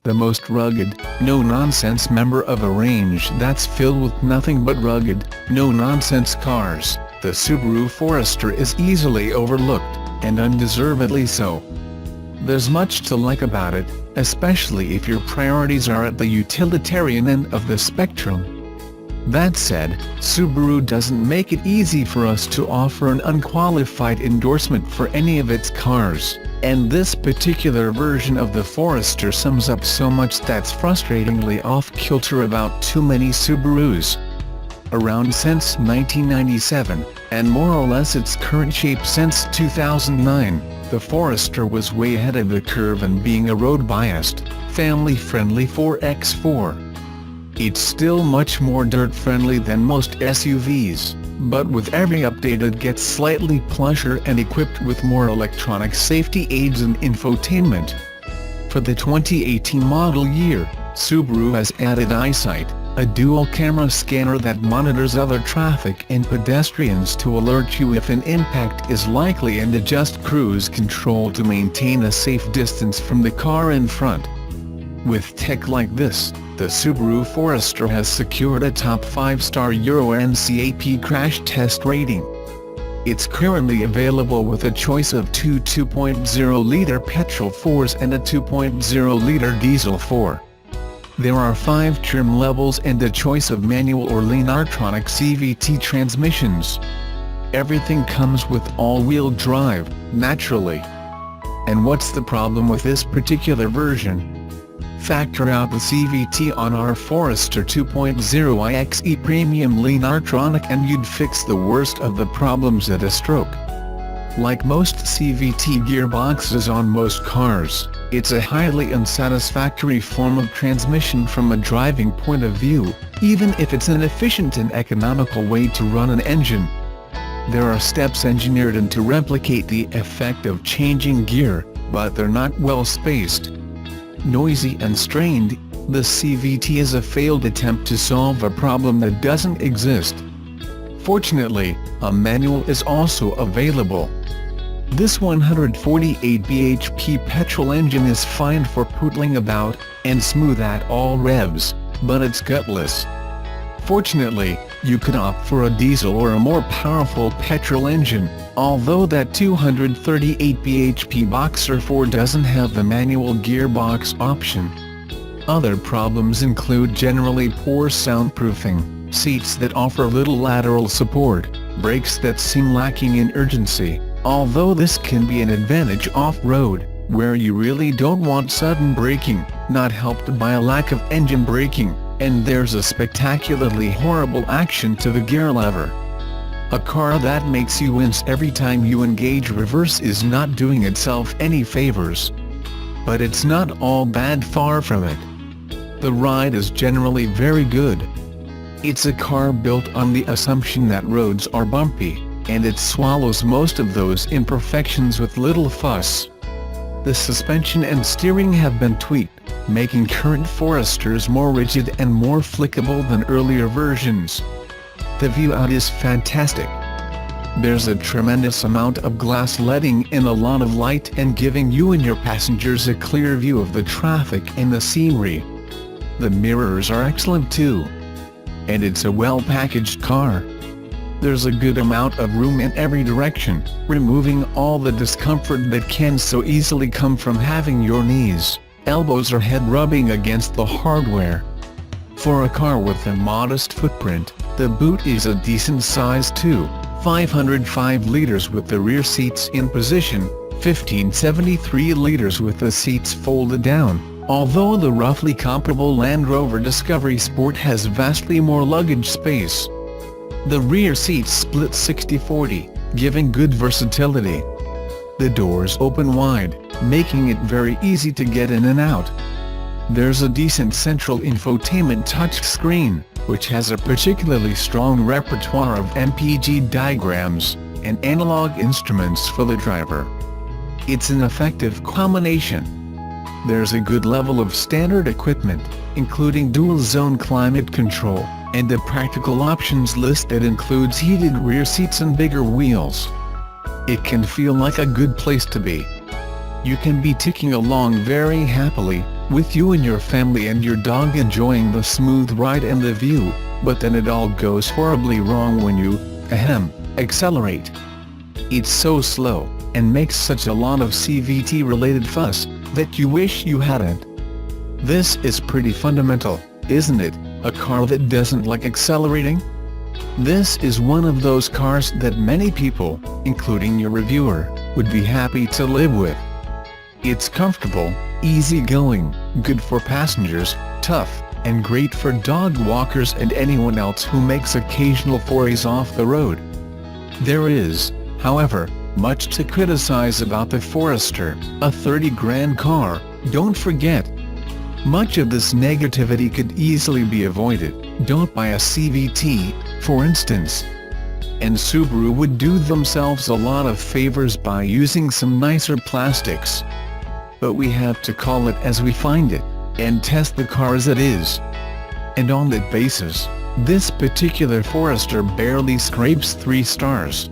the most rugged, no-nonsense member of a range that's filled with nothing but rugged, no-nonsense cars, the Subaru Forester is easily overlooked, and undeservedly so. There's much to like about it, especially if your priorities are at the utilitarian end of the spectrum. That said, Subaru doesn't make it easy for us to offer an unqualified endorsement for any of its cars, and this particular version of the Forester sums up so much that's frustratingly off-kilter about too many Subarus. Around since 1997, and more or less its current shape since 2009, the Forester was way ahead of the curve in being a road-biased, family-friendly 4x4. It's still much more dirt-friendly than most SUVs, but with every update it gets slightly plusher and equipped with more electronic safety aids and infotainment. For the 2018 model year, Subaru has added Eyesight, a dual-camera scanner that monitors other traffic and pedestrians to alert you if an impact is likely and adjust cruise control to maintain a safe distance from the car in front. With tech like this, the Subaru Forester has secured a top 5-star Euro NCAP crash test rating. It's currently available with a choice of two 2.0-liter petrol 4s and a 2.0-liter diesel 4. There are 5 trim levels and a choice of manual or lean-artronic CVT transmissions. Everything comes with all-wheel drive, naturally. And what's the problem with this particular version? Factor out the CVT on our Forester 2.0 IXE Premium Lean-Artronic and you'd fix the worst of the problems at a stroke. Like most CVT gearboxes on most cars, it's a highly unsatisfactory form of transmission from a driving point of view, even if it's an efficient and economical way to run an engine. There are steps engineered in to replicate the effect of changing gear, but they're not well spaced. Noisy and strained, the CVT is a failed attempt to solve a problem that doesn't exist. Fortunately, a manual is also available. This 148 bhp petrol engine is fine for pootling about, and smooth at all revs, but it's gutless. Fortunately, you could opt for a diesel or a more powerful petrol engine, although that 238 bhp Boxer 4 doesn't have the manual gearbox option. Other problems include generally poor soundproofing, seats that offer little lateral support, brakes that seem lacking in urgency, although this can be an advantage off-road, where you really don't want sudden braking, not helped by a lack of engine braking, and there's a spectacularly horrible action to the gear lever. A car that makes you wince every time you engage reverse is not doing itself any favors. But it's not all bad, far from it. The ride is generally very good. It's a car built on the assumption that roads are bumpy, and it swallows most of those imperfections with little fuss. The suspension and steering have been tweaked, making current Foresters more rigid and more flickable than earlier versions. The view out is fantastic. There's a tremendous amount of glass letting in a lot of light and giving you and your passengers a clear view of the traffic and the scenery. The mirrors are excellent too. And it's a well-packaged car. There's a good amount of room in every direction, removing all the discomfort that can so easily come from having your knees, elbows or head rubbing against the hardware. For a car with a modest footprint, the boot is a decent size too, 505 liters with the rear seats in position, 1573 liters with the seats folded down, although the roughly comparable Land Rover Discovery Sport has vastly more luggage space. The rear seats split 60-40, giving good versatility. The doors open wide, making it very easy to get in and out. There's a decent central infotainment touchscreen, which has a particularly strong repertoire of MPG diagrams and analog instruments for the driver. It's an effective combination. There's a good level of standard equipment, including dual-zone climate control, and a practical options list that includes heated rear seats and bigger wheels. It can feel like a good place to be. You can be ticking along very happily, with you and your family and your dog enjoying the smooth ride and the view, but then it all goes horribly wrong when you, accelerate. It's so slow, and makes such a lot of CVT-related fuss, that you wish you hadn't. This is pretty fundamental, isn't it, a car that doesn't like accelerating? This is one of those cars that many people, including your reviewer, would be happy to live with. It's comfortable, easy-going, good for passengers, tough, and great for dog walkers and anyone else who makes occasional forays off the road. There is, however, much to criticize about the Forester, a 30 grand car, don't forget. Much of this negativity could easily be avoided. Don't buy a CVT, for instance. And Subaru would do themselves a lot of favors by using some nicer plastics. But we have to call it as we find it, and test the car as it is. And on that basis, this particular Forester barely scrapes 3 stars.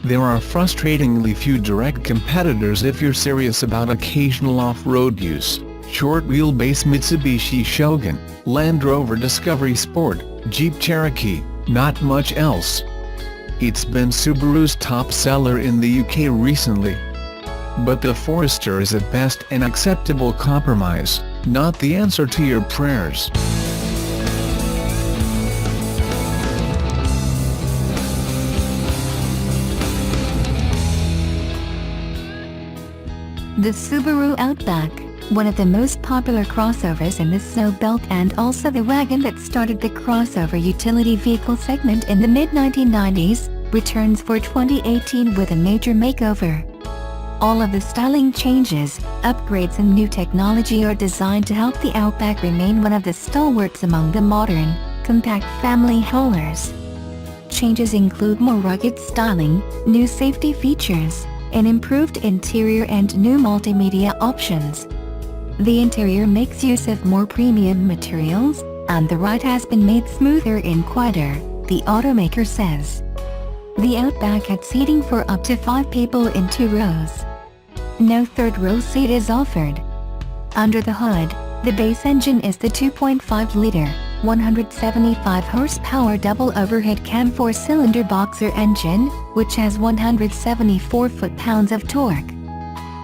There are frustratingly few direct competitors if you're serious about occasional off-road use. Short wheelbase Mitsubishi Shogun, Land Rover Discovery Sport, Jeep Cherokee, not much else. It's been Subaru's top seller in the UK recently. But the Forester is at best an acceptable compromise, not the answer to your prayers. The Subaru Outback, one of the most popular crossovers in the snow belt and also the wagon that started the crossover utility vehicle segment in the mid-1990s, returns for 2018 with a major makeover. All of the styling changes, upgrades and new technology are designed to help the Outback remain one of the stalwarts among the modern, compact family haulers. Changes include more rugged styling, new safety features, an improved interior and new multimedia options. The interior makes use of more premium materials, and the ride has been made smoother and quieter, the automaker says. The Outback had seating for up to 5 people in 2 rows. No third-row seat is offered. Under the hood, the base engine is the 2.5-liter, 175-horsepower double overhead cam 4-cylinder boxer engine, which has 174 foot-pounds of torque.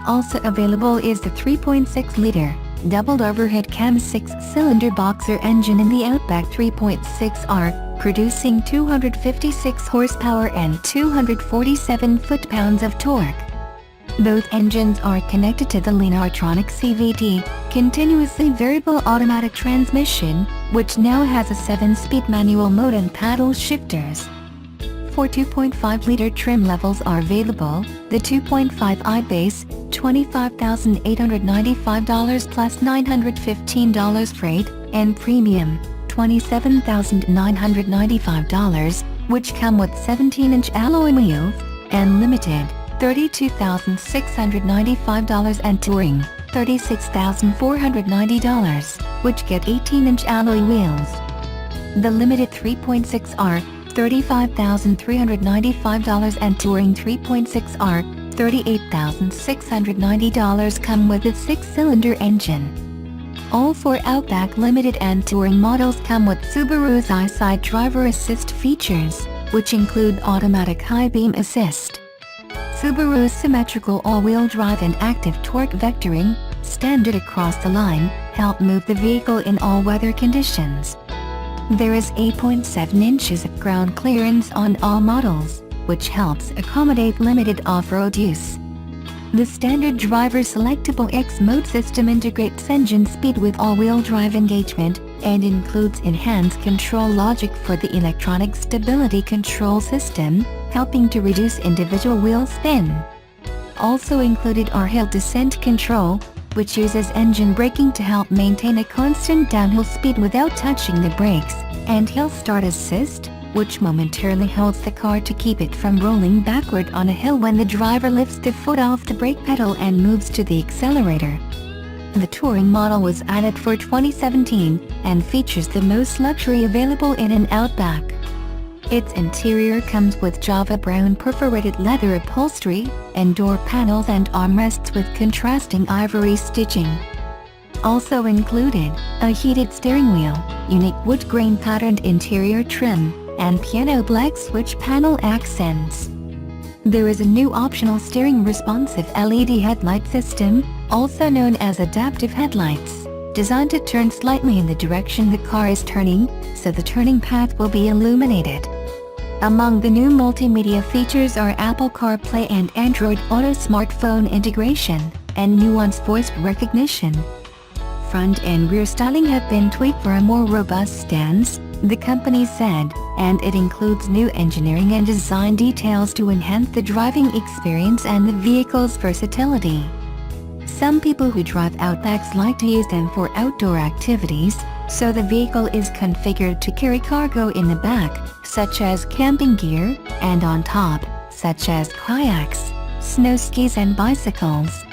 Also available is the 3.6-liter, double overhead cam 6-cylinder boxer engine in the Outback 3.6R, producing 256 horsepower and 247 foot-pounds of torque. Both engines are connected to the Lineartronic CVT, continuously variable automatic transmission, which now has a 7-speed manual mode and paddle shifters. 4 2.5-liter trim levels are available, the 2.5i base, $25,895 plus $915 freight, and premium, $27,995, which come with 17-inch alloy wheels, and limited, $32,695 and touring, $36,490, which get 18-inch alloy wheels. The limited 3.6R, $35,395 and touring 3.6R, $38,690 come with a 6-cylinder engine. All 4 Outback Limited and Touring models come with Subaru's Eyesight driver assist features, which include automatic high beam assist. Subaru's symmetrical all-wheel drive and active torque vectoring, standard across the line, help move the vehicle in all weather conditions. There is 8.7 inches of ground clearance on all models, which helps accommodate limited off-road use. The standard driver selectable X-Mode system integrates engine speed with all-wheel drive engagement, and includes enhanced control logic for the electronic stability control system, helping to reduce individual wheel spin. Also included are hill descent control, which uses engine braking to help maintain a constant downhill speed without touching the brakes, and hill start assist, which momentarily holds the car to keep it from rolling backward on a hill when the driver lifts the foot off the brake pedal and moves to the accelerator. The Touring model was added for 2017, and features the most luxury available in an Outback. Its interior comes with Java brown perforated leather upholstery, and door panels and armrests with contrasting ivory stitching. also included a heated steering wheel, unique wood grain patterned interior trim, and piano black switch panel accents. There is a new optional steering responsive LED headlight system, also known as adaptive headlights, designed to turn slightly in the direction the car is turning, so the turning path will be illuminated. Among the new multimedia features are Apple CarPlay and Android Auto smartphone integration, and nuanced voice recognition. Front and rear styling have been tweaked for a more robust stance, the company said, and it includes new engineering and design details to enhance the driving experience and the vehicle's versatility. Some people who drive Outbacks like to use them for outdoor activities, so the vehicle is configured to carry cargo in the back, such as camping gear, and on top, such as kayaks, snow skis and bicycles.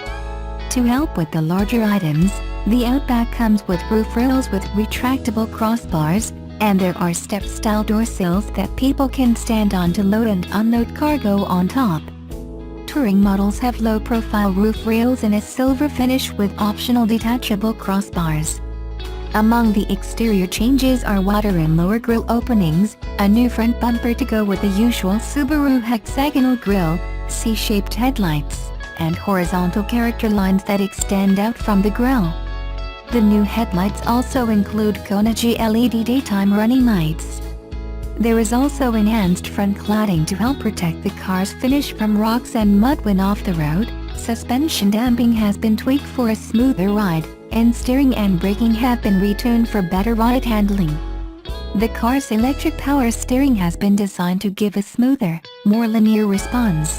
To help with the larger items, the Outback comes with roof rails with retractable crossbars, and there are step-style door sills that people can stand on to load and unload cargo on top. Touring models have low-profile roof rails in a silver finish with optional detachable crossbars. Among the exterior changes are wider and lower grille openings, a new front bumper to go with the usual Subaru hexagonal grille, C-shaped headlights, and horizontal character lines that extend out from the grille. The new headlights also include Konica LED daytime running lights. There is also enhanced front cladding to help protect the car's finish from rocks and mud when off the road. Suspension damping has been tweaked for a smoother ride, and steering and braking have been retuned for better ride handling. The car's electric power steering has been designed to give a smoother, more linear response.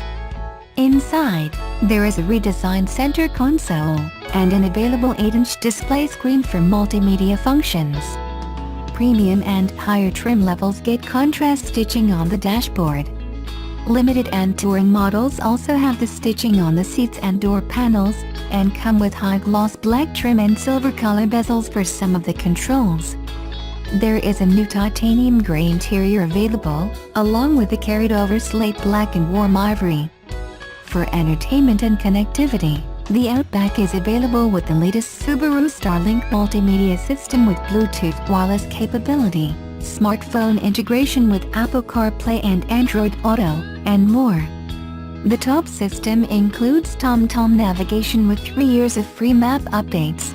Inside, there is a redesigned center console, and an available 8-inch display screen for multimedia functions. Premium and higher trim levels get contrast stitching on the dashboard. Limited and touring models also have the stitching on the seats and door panels, and come with high-gloss black trim and silver color bezels for some of the controls. There is a new titanium gray interior available, along with the carried-over slate black and warm ivory. For entertainment and connectivity, the Outback is available with the latest Subaru Starlink multimedia system with Bluetooth wireless capability, smartphone integration with Apple CarPlay and Android Auto, and more. The top system includes TomTom navigation with 3 years of free map updates.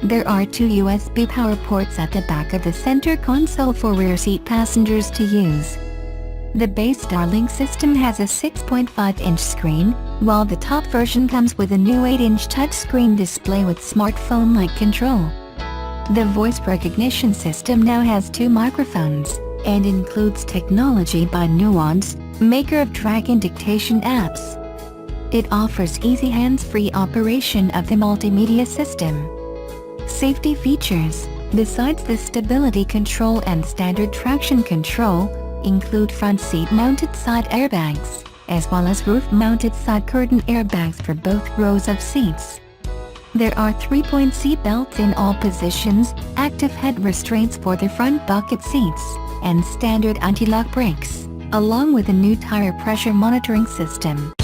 There are 2 USB power ports at the back of the center console for rear seat passengers to use. The base Starlink system has a 6.5-inch screen, while the top version comes with a new 8-inch touchscreen display with smartphone-like control. The voice recognition system now has 2 microphones, and includes technology by Nuance, maker of track and dictation apps. It offers easy hands-free operation of the multimedia system. Safety features, besides the stability control and standard traction control, include front seat-mounted side airbags, as well as roof-mounted side curtain airbags for both rows of seats. There are 3-point seat belts in all positions, active head restraints for the front bucket seats, and standard anti-lock brakes, along with a new tire pressure monitoring system.